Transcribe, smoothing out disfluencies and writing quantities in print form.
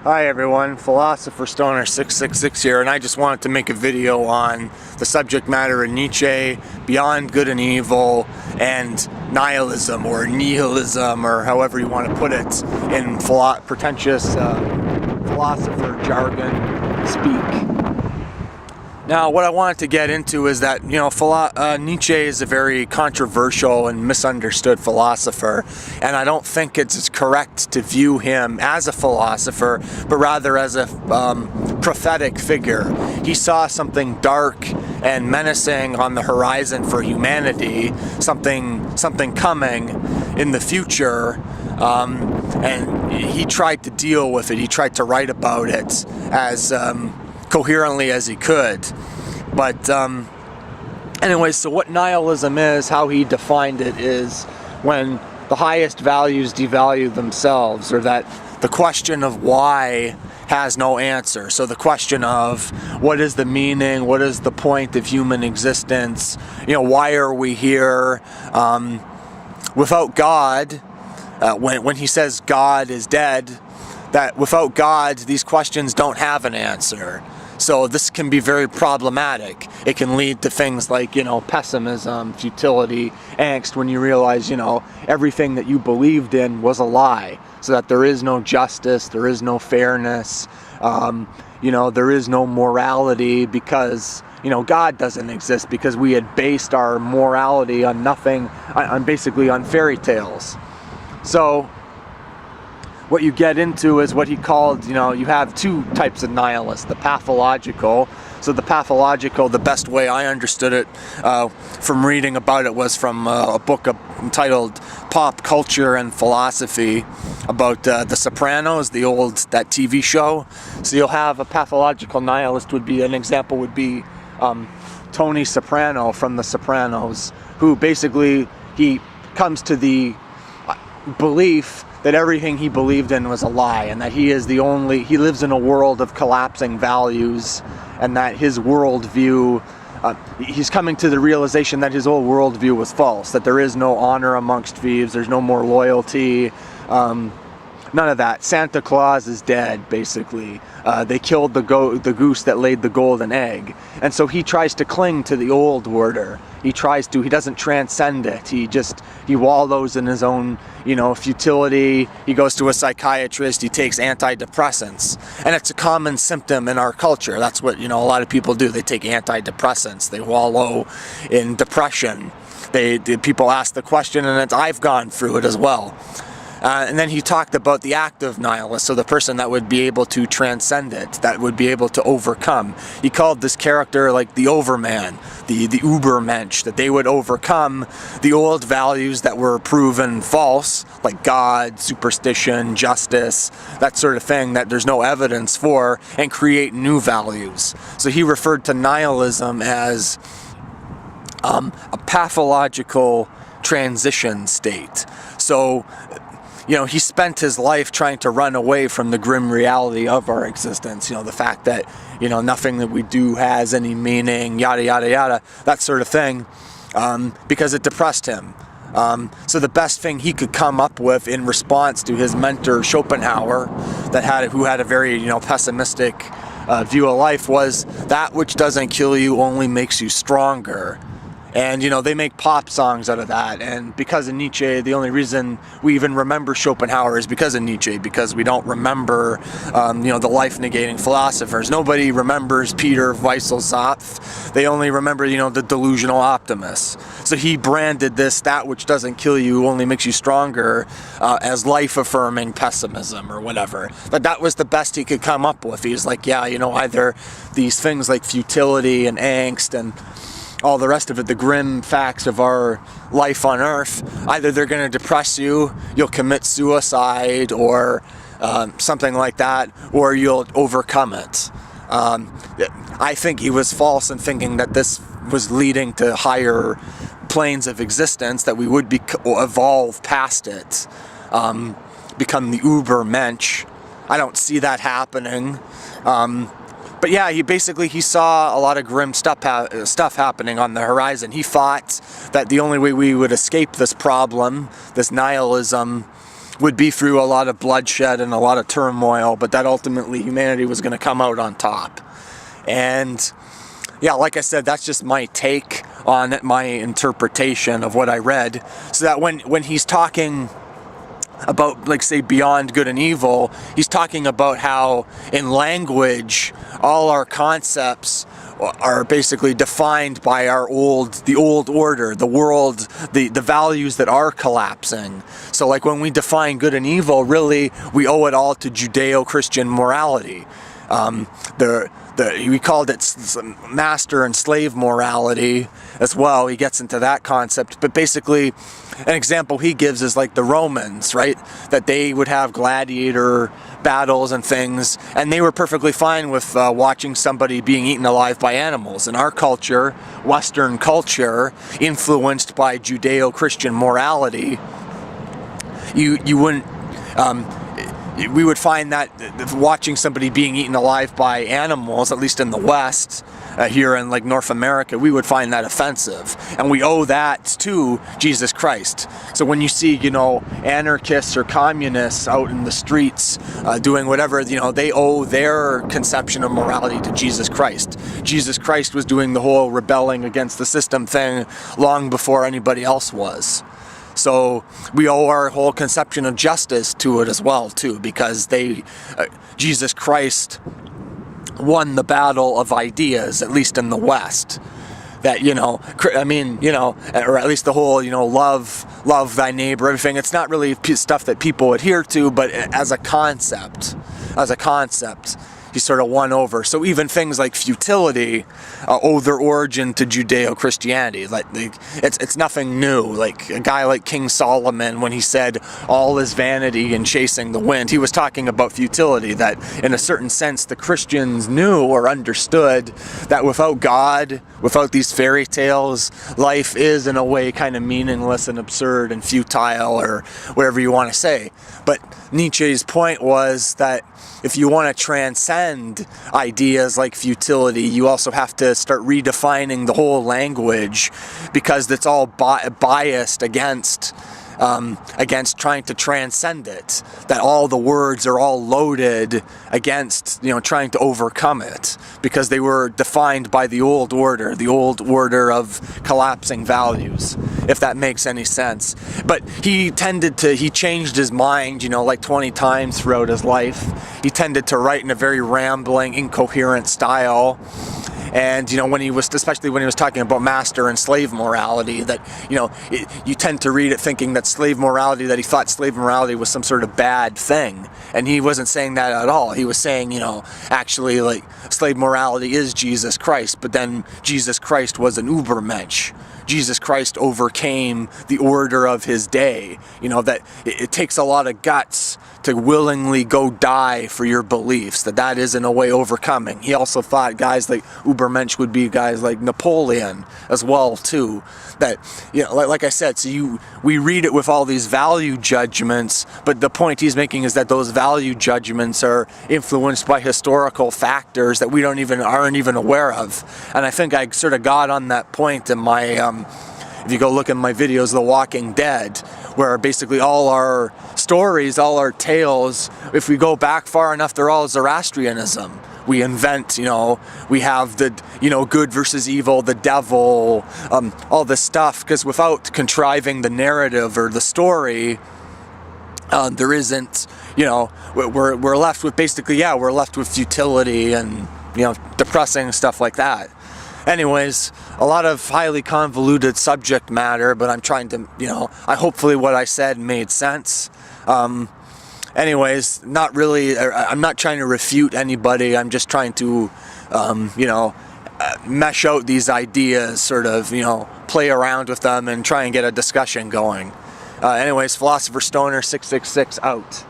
Hi everyone, Philosopher Stoner 666 here, and I just wanted to make a video on the subject matter of Nietzsche, Beyond Good and Evil, and nihilism, or nihilism, or however you want to put it in pretentious philosopher jargon speak. Now, what I wanted to get into is that, Nietzsche is a very controversial and misunderstood philosopher, and I don't think it's correct to view him as a philosopher, but rather as a prophetic figure. He saw something dark and menacing on the horizon for humanity, something coming in the future, and he tried to deal with it. He tried to write about it as coherently as he could. But anyway, so what nihilism is, how he defined it, is when the highest values devalue themselves, or that the question of why has no answer. So the question of what is the meaning, what is the point of human existence, why are we here? Without God, when he says God is dead, that without God, these questions don't have an answer. So this can be very problematic. It can lead to things like, pessimism, futility, angst, when you realize, everything that you believed in was a lie. So that there is no justice, there is no fairness, there is no morality because, God doesn't exist, because we had based our morality on nothing, basically on fairy tales. So what you get into is what he called, you have two types of nihilists, the pathological. So the pathological, the best way I understood it from reading about it was from a book entitled Pop Culture and Philosophy about The Sopranos, that TV show. So you'll have a pathological nihilist an example would be Tony Soprano from The Sopranos, who basically, he comes to the belief that everything he believed in was a lie, and that he lives in a world of collapsing values, and that his worldview, he's coming to the realization that his old worldview was false, that there is no honor amongst thieves, there's no more loyalty, none of that. Santa Claus is dead, basically. They killed the goose that laid the golden egg. And so he tries to cling to the old order. He doesn't transcend it. He wallows in his own, futility. He goes to a psychiatrist. He takes antidepressants. And it's a common symptom in our culture. That's what, a lot of people do. They take antidepressants. They wallow in depression. People ask the question, and I've gone through it as well. And then he talked about the active nihilist, so the person that would be able to transcend it, that would be able to overcome. He called this character like the overman, the ubermensch, that they would overcome the old values that were proven false, like God, superstition, justice, that sort of thing that there's no evidence for, and create new values. So he referred to nihilism as a pathological transition state. So he spent his life trying to run away from the grim reality of our existence. The fact that, nothing that we do has any meaning, yada, yada, yada, that sort of thing, because it depressed him. So the best thing he could come up with in response to his mentor, Schopenhauer, who had a very, pessimistic view of life, was that which doesn't kill you only makes you stronger. And, they make pop songs out of that. And because of Nietzsche, the only reason we even remember Schopenhauer is because of Nietzsche, because we don't remember, the life-negating philosophers. Nobody remembers Peter Weisselzopf. They only remember, the delusional optimists. So he branded that which doesn't kill you only makes you stronger, as life-affirming pessimism or whatever. But that was the best he could come up with. He was like, either these things like futility and angst and all the rest of it, the grim facts of our life on Earth, either they're going to depress you, you'll commit suicide, or something like that, or you'll overcome it. I think he was false in thinking that this was leading to higher planes of existence, that we would evolve past it, become the Ubermensch. I don't see that happening. But yeah, he saw a lot of grim stuff happening on the horizon. He thought that the only way we would escape this problem, this nihilism, would be through a lot of bloodshed and a lot of turmoil, but that ultimately humanity was going to come out on top. And yeah, like I said, that's just my take on it, my interpretation of what I read. So that when he's talking about, like, say, beyond good and evil, he's talking about how in language all our concepts are basically defined by the old order, the world, the values that are collapsing. So like when we define good and evil, really we owe it all to Judeo-Christian morality. We called it master and slave morality as well. He gets into that concept, but basically an example he gives is like the Romans, right? That they would have gladiator battles and things, and they were perfectly fine with watching somebody being eaten alive by animals. In our culture, Western culture, influenced by Judeo-Christian morality, you wouldn't... we would find that watching somebody being eaten alive by animals, at least in the West, here in like North America, we would find that offensive. And we owe that to Jesus Christ. So when you see, anarchists or communists out in the streets doing whatever, they owe their conception of morality to Jesus Christ. Jesus Christ was doing the whole rebelling against the system thing long before anybody else was. So we owe our whole conception of justice to it as well, too, because Jesus Christ won the battle of ideas, at least in the West. That, or at least the whole, love thy neighbor, everything. It's not really stuff that people adhere to, but as a concept, he sort of won over. So even things like futility owe their origin to Judeo-Christianity. Like it's nothing new. Like a guy like King Solomon, when he said all is vanity and chasing the wind, he was talking about futility, that in a certain sense the Christians knew or understood that without God, without these fairy tales, life is in a way kind of meaningless and absurd and futile, or whatever you want to say. But Nietzsche's point was that if you want to transcend ideas like futility, you also have to start redefining the whole language, because it's all biased against trying to transcend it. That all the words are all loaded against, trying to overcome it, because they were defined by the old order of collapsing values, if that makes any sense. But he changed his mind, like 20 times throughout his life. He tended to write in a very rambling, incoherent style. And, especially when he was talking about master and slave morality, that, you tend to read it thinking that that he thought slave morality was some sort of bad thing. And he wasn't saying that at all. He was saying, actually, like, slave morality is Jesus Christ, but then Jesus Christ was an Übermensch. Jesus Christ overcame the order of his day. That it takes a lot of guts to willingly go die for your beliefs, that is in a way overcoming. He also thought guys like Übermensch would be guys like Napoleon as well, too. That, like I said, so we read it with all these value judgments, but the point he's making is that those value judgments are influenced by historical factors that we aren't even aware of. And I think I sort of got on that point in my if you go look at my videos, The Walking Dead, where basically all our stories, all our tales, if we go back far enough, they're all Zoroastrianism. We invent, we have the, good versus evil, the devil, all this stuff, because without contriving the narrative or the story, there isn't, we're left with basically, we're left with futility and, depressing stuff like that. Anyways, a lot of highly convoluted subject matter, but I'm trying to, hopefully what I said made sense. Anyways, not really, I'm not trying to refute anybody. I'm just trying to, mesh out these ideas, sort of, play around with them and try and get a discussion going. Anyways, Philosopher Stoner 666 out.